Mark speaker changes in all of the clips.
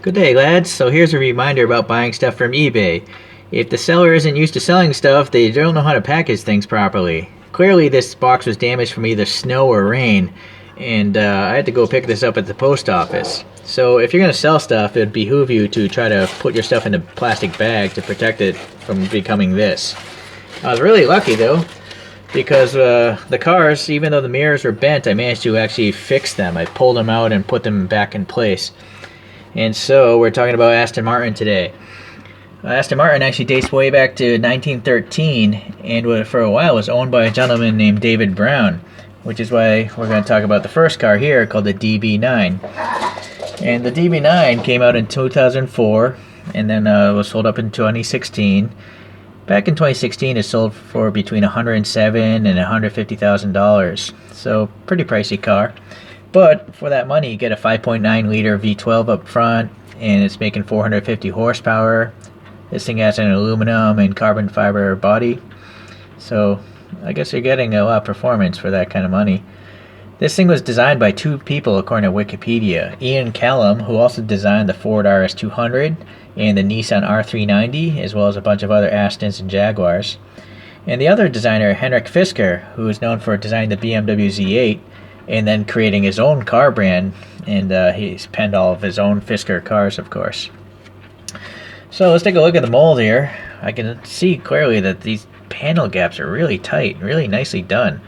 Speaker 1: Good day, lads. So here's a reminder about buying stuff from eBay. If the seller isn't used to selling stuff, they don't know how to package things properly. Clearly this box was damaged from either snow or rain, and I had to go pick this up at the post office. So if you're going to sell stuff, it would behoove you to try to put your stuff in a plastic bag to protect it from becoming this. I was really lucky though, because the cars, even though the mirrors were bent, I managed to actually fix them. I pulled them out and put them back in place. And so we're talking about Aston Martin today. Aston Martin actually dates way back to 1913, and for a while was owned by a gentleman named David Brown, which is why we're going to talk about the first car here called the DB9. And the DB9 came out in 2004 and then was sold up in 2016. Back in 2016 it sold for between $107,000 and $150,000, so pretty pricey car. But for that money you get a 5.9 liter V12 up front, and it's making 450 horsepower. This thing has an aluminum and carbon fiber body, so I guess you're getting a lot of performance for that kind of money. This thing was designed by two people according to Wikipedia. Ian Callum, who also designed the Ford RS200 and the Nissan R390, as well as a bunch of other Astons and Jaguars. And the other designer, Henrik Fisker, who is known for designing the BMW Z8 and then creating his own car brand, and he's penned all of his own Fisker cars, of course. So let's take a look at the mold here. I can see clearly that these panel gaps are really tight, really nicely done.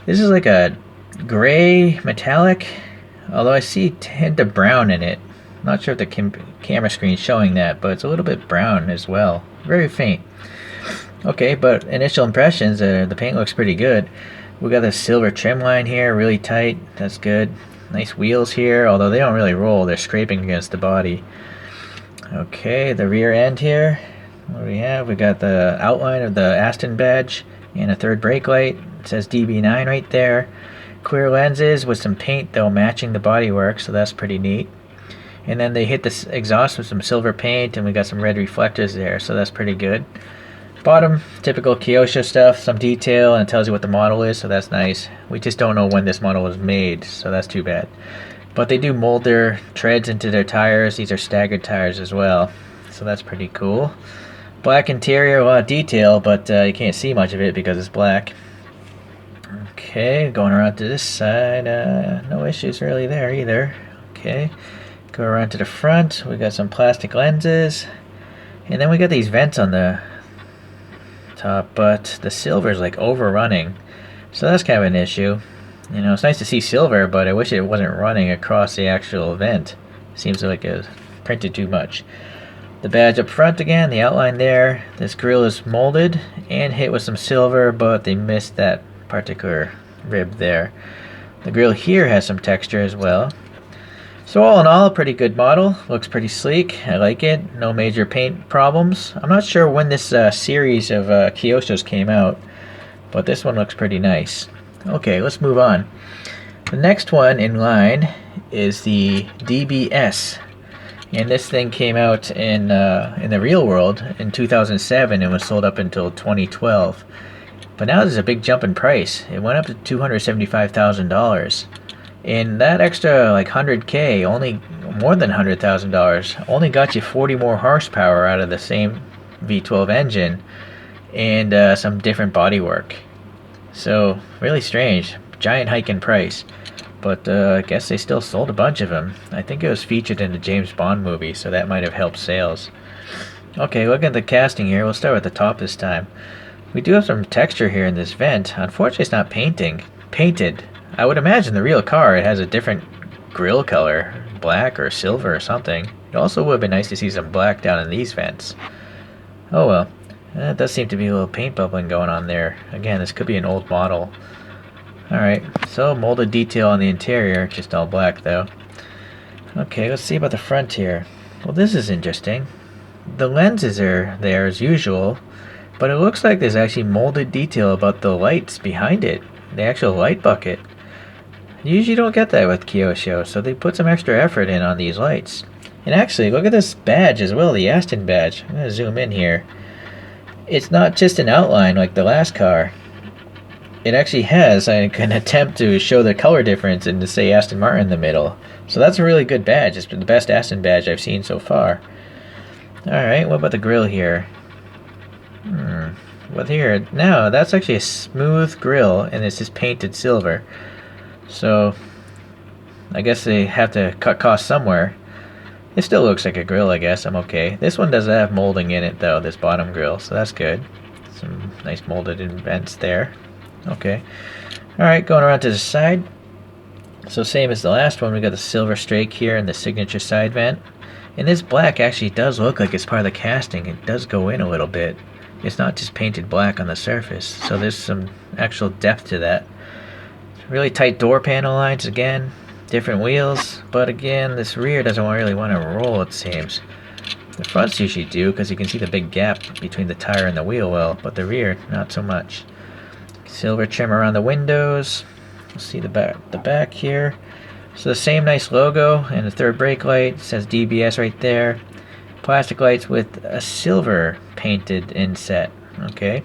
Speaker 1: This is like a gray metallic, although I see a hint of brown in it. Not sure if the camera screen is showing that, but it's a little bit brown as well. Very faint. Okay, but initial impressions, the paint looks pretty good. We got this silver trim line here, really tight. That's good. Nice wheels here, although they don't really roll. They're scraping against the body. Okay, the rear end here. What do we have? We got the outline of the Aston badge and a third brake light. It says DB9 right there. Clear lenses with some paint though matching the bodywork, so that's pretty neat. And then they hit this exhaust with some silver paint, and we got some red reflectors there, so that's pretty good. Bottom, typical Kyosho stuff, some detail, and it tells you what the model is, so that's nice. We just don't know when this model was made, so that's too bad. But they do mold their treads into their tires. These are staggered tires as well, so that's pretty cool. Black interior, a lot of detail, but you can't see much of it because it's black. Okay, going around to this side, no issues really there either. Okay, go around to the front, we got some plastic lenses, and then we got these vents on the top, but the silver is like overrunning, so that's kind of an issue. You know, it's nice to see silver, but I wish it wasn't running across the actual vent. Seems like it's printed too much. The badge up front again, the outline there. This grill is molded and hit with some silver, but they missed that particular rib there. The grill here has some texture as well. So all in all, a pretty good model. Looks pretty sleek. I like it. No major paint problems. I'm not sure when this series of Kyoshos came out, but this one looks pretty nice. Okay, let's move on. The next one in line is the DBS. And this thing came out in the real world in 2007 and was sold up until 2012. But now there's a big jump in price. It went up to $275,000. And that extra like 100K, only more than $100,000, only got you 40 more horsepower out of the same V12 engine and some different bodywork. So really strange, giant hike in price. But I guess they still sold a bunch of them. I think it was featured in the James Bond movie, so that might have helped sales. Okay, look at the casting here. We'll start with the top this time. We do have some texture here in this vent. Unfortunately, it's not painted. I would imagine the real car, it has a different grille color, black or silver or something. It also would have been nice to see some black down in these vents. Oh well, it does seem to be a little paint bubbling going on there. Again, this could be an old model. Alright, so molded detail on the interior, just all black though. Okay, let's see about the front here. Well, this is interesting. The lenses are there as usual, but it looks like there's actually molded detail about the lights behind it, the actual light bucket. You usually don't get that with Kyosho, so they put some extra effort in on these lights. And actually, look at this badge as well, the Aston badge. I'm going to zoom in here. It's not just an outline like the last car. It actually has an attempt to show the color difference and to say Aston Martin in the middle. So that's a really good badge. It's the best Aston badge I've seen so far. Alright, what about the grill here? What here? No, that's actually a smooth grill, and it's just painted silver. So, I guess they have to cut costs somewhere. It still looks like a grill, I guess. I'm okay. This one doesn't have molding in it, though, this bottom grill, so that's good. Some nice molded vents there. Okay. Alright, going around to the side. So same as the last one, we got the silver strake here and the signature side vent. And this black actually does look like it's part of the casting. It does go in a little bit. It's not just painted black on the surface. So there's some actual depth to that. Really tight door panel lines again. Different wheels. But again, this rear doesn't really want to roll, it seems. The fronts usually do, because you can see the big gap between the tire and the wheel well. But the rear, not so much. Silver trim around the windows. See the back here. So the same nice logo and the third brake light. It says DBS right there. Plastic lights with a silver painted inset. Okay.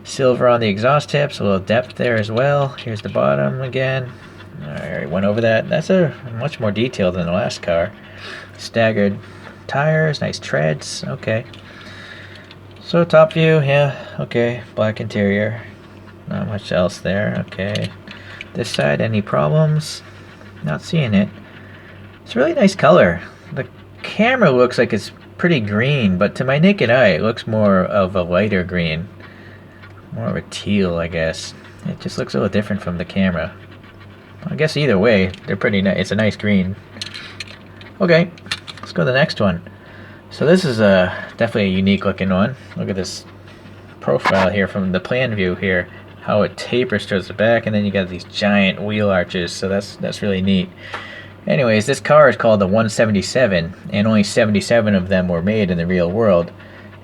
Speaker 1: Silver on the exhaust tips. A little depth there as well. Here's the bottom again. Alright, went over that. That's a much more detailed than the last car. Staggered tires. Nice treads. Okay. So top view. Yeah. Okay. Black interior. Not much else there. Okay. This side, any problems? Not seeing it. It's a really nice color. The camera looks like it's pretty green, but to my naked eye it looks more of a lighter green. More of a teal, I guess. It just looks a little different from the camera. I guess either way, they're pretty nice. It's a nice green. Okay, let's go to the next one. So this is definitely a unique looking one. Look at this profile here from the plan view here. How it tapers towards the back, and then you got these giant wheel arches, so that's really neat. Anyways, this car is called the 177, and only 77 of them were made in the real world,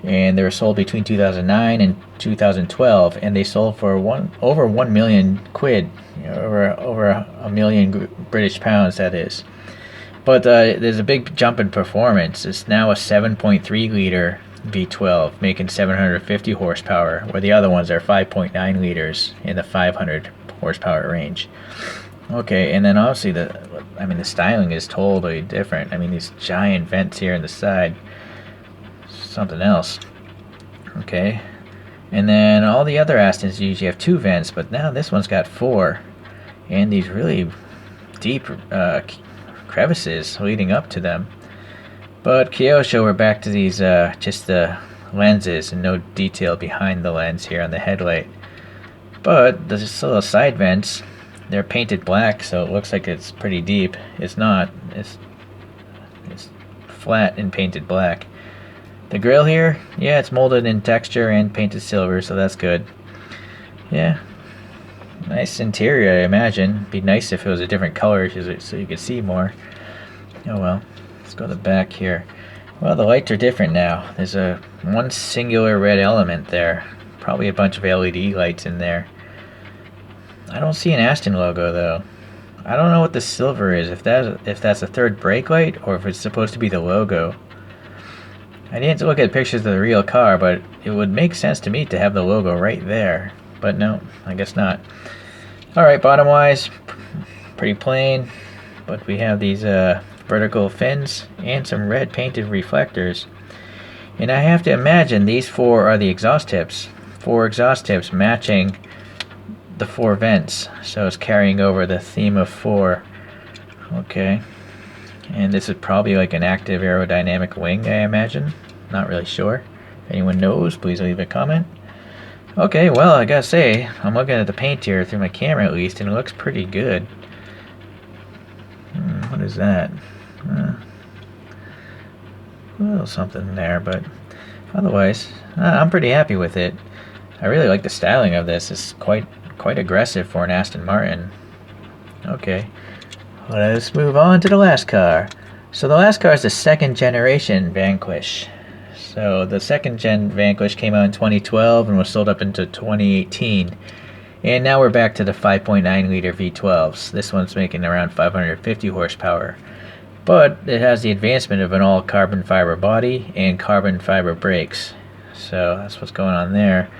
Speaker 1: and they were sold between 2009 and 2012, and they sold for over 1 million quid, over a million British pounds, that is. But there's a big jump in performance. It's now a 7.3 liter V12, making 750 horsepower, where the other ones are 5.9 liters in the 500 horsepower range. Okay, and then obviously the styling is totally different. I mean, these giant vents here in the side, something else. Okay, and then all the other Astons usually have 2 vents, but now this one's got 4, and these really deep crevices leading up to them. But Kyosho, we're back to these just the lenses and no detail behind the lens here on the headlight. But there's just little side vents. They're painted black, so it looks like it's pretty deep. It's not. It's flat and painted black. The grille here, yeah, it's molded in texture and painted silver, so that's good. Yeah, nice interior, I imagine. Be nice if it was a different color so you could see more. Oh well. Let's go to the back here. Well, the lights are different now. There's one singular red element there. Probably a bunch of LED lights in there. I don't see an Aston logo though. I don't know what the silver is. If that's a third brake light or if it's supposed to be the logo. I didn't look at pictures of the real car, but it would make sense to me to have the logo right there. But no, I guess not. Alright, bottom wise, pretty plain. But we have these vertical fins and some red painted reflectors, and I have to imagine these 4 are the exhaust tips. 4 exhaust tips matching the 4 vents, so it's carrying over the theme of 4. Okay, and this is probably like an active aerodynamic wing, I imagine. Not really sure. If anyone knows, please leave a comment. Okay, well, I gotta say, I'm looking at the paint here through my camera at least, and it looks pretty good. What is that? A little something there, but otherwise, I'm pretty happy with it. I really like the styling of this. It's quite aggressive for an Aston Martin. Okay, let's move on to the last car. So the last car is the 2nd generation Vanquish. So the 2nd gen Vanquish came out in 2012 and was sold up into 2018. And now we're back to the 5.9 liter V12s. This one's making around 550 horsepower. But it has the advancement of an all carbon fiber body and carbon fiber brakes. So that's what's going on there.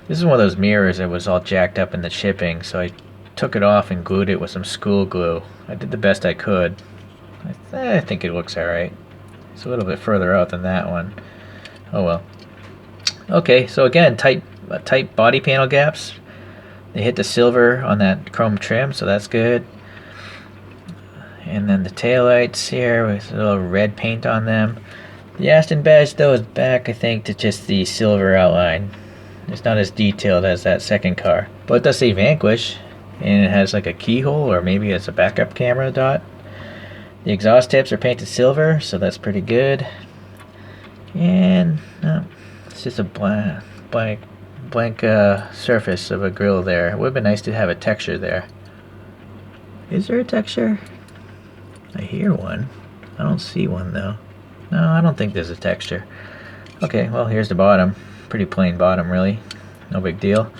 Speaker 1: This is one of those mirrors that was all jacked up in the shipping, so I took it off and glued it with some school glue. I did the best I could. I think it looks alright. It's a little bit further out than that one. Oh well. Okay, so again, tight body panel gaps. They hit the silver on that chrome trim, so that's good. And then the taillights here with a little red paint on them. The Aston badge though is back, I think, to just the silver outline. It's not as detailed as that second car. But it does say Vanquish, and it has like a keyhole, or maybe it's a backup camera dot. The exhaust tips are painted silver, so that's pretty good. And it's just a blank surface of a grill there. It would have been nice to have a texture there. Is there a texture? I hear one. I don't see one though. No, I don't think there's a texture. Okay, well here's the bottom. Pretty plain bottom really. No big deal.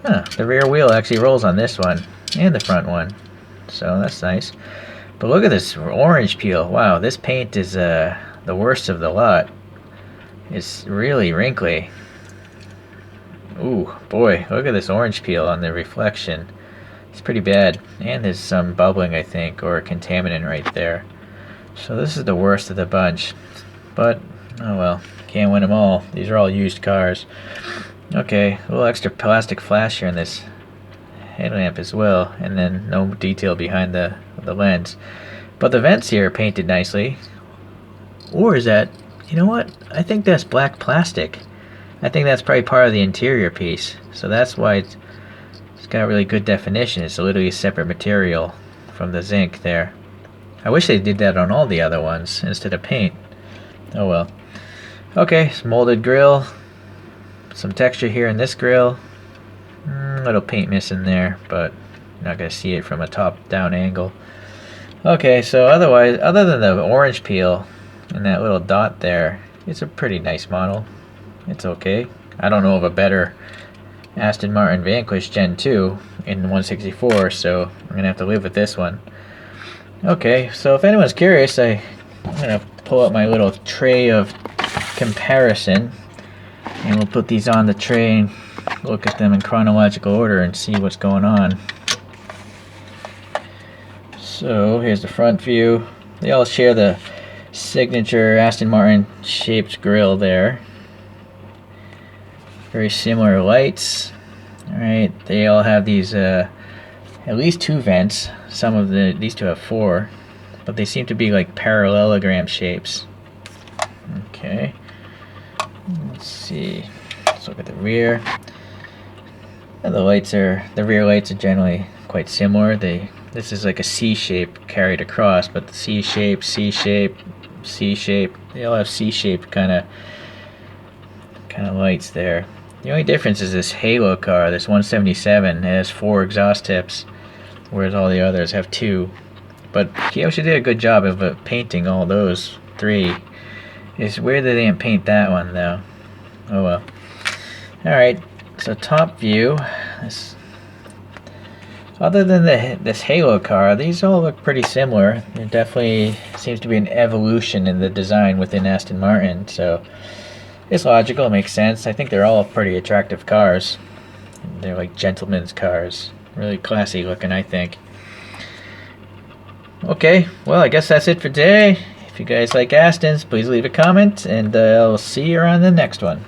Speaker 1: Huh, the rear wheel actually rolls on this one. And the front one. So that's nice. But look at this orange peel. Wow, this paint is the worst of the lot. It's really wrinkly. Ooh, boy, look at this orange peel on the reflection. It's pretty bad. And there's some bubbling, I think, or a contaminant right there. So this is the worst of the bunch. But, oh well, can't win them all. These are all used cars. Okay, a little extra plastic flash here in this headlamp as well. And then no detail behind the lens. But the vents here are painted nicely. Or is that, you know what? I think that's black plastic. I think that's probably part of the interior piece. So that's why it's got really good definition. It's literally a separate material from the zinc there. I wish they did that on all the other ones instead of paint. Oh well. Okay, some molded grill. Some texture here in this grill. Little paint missing there, but you're not going to see it from a top-down angle. Okay, so otherwise, other than the orange peel and that little dot there, it's a pretty nice model. It's okay. I don't know of a better Aston Martin Vanquish Gen 2 in 164, so I'm going to have to live with this one. Okay, so if anyone's curious, I'm going to pull out my little tray of comparison, and we'll put these on the tray and look at them in chronological order and see what's going on. So here's the front view. They all share the signature Aston Martin shaped grille there. Very similar lights. Alright, they all have these at least 2 vents. Some of these two have 4, but they seem to be like parallelogram shapes. Okay, let's see. Let's look at the rear. And the rear lights are generally quite similar. This is like a C shape carried across, but the C shape, C shape, C shape, they all have C shaped kind of lights there. The only difference is this halo car, this 177, it has 4 exhaust tips, whereas all the others have 2. But Kyosho did a good job of painting all those 3. It's weird that they didn't paint that one though. Oh well. Alright, so top view. Other than this halo car, these all look pretty similar. There definitely seems to be an evolution in the design within Aston Martin, so it's logical, it makes sense. I think they're all pretty attractive cars. They're like gentlemen's cars. Really classy looking, I think. Okay, well I guess that's it for today. If you guys like Astons, please leave a comment, and I'll see you on the next one.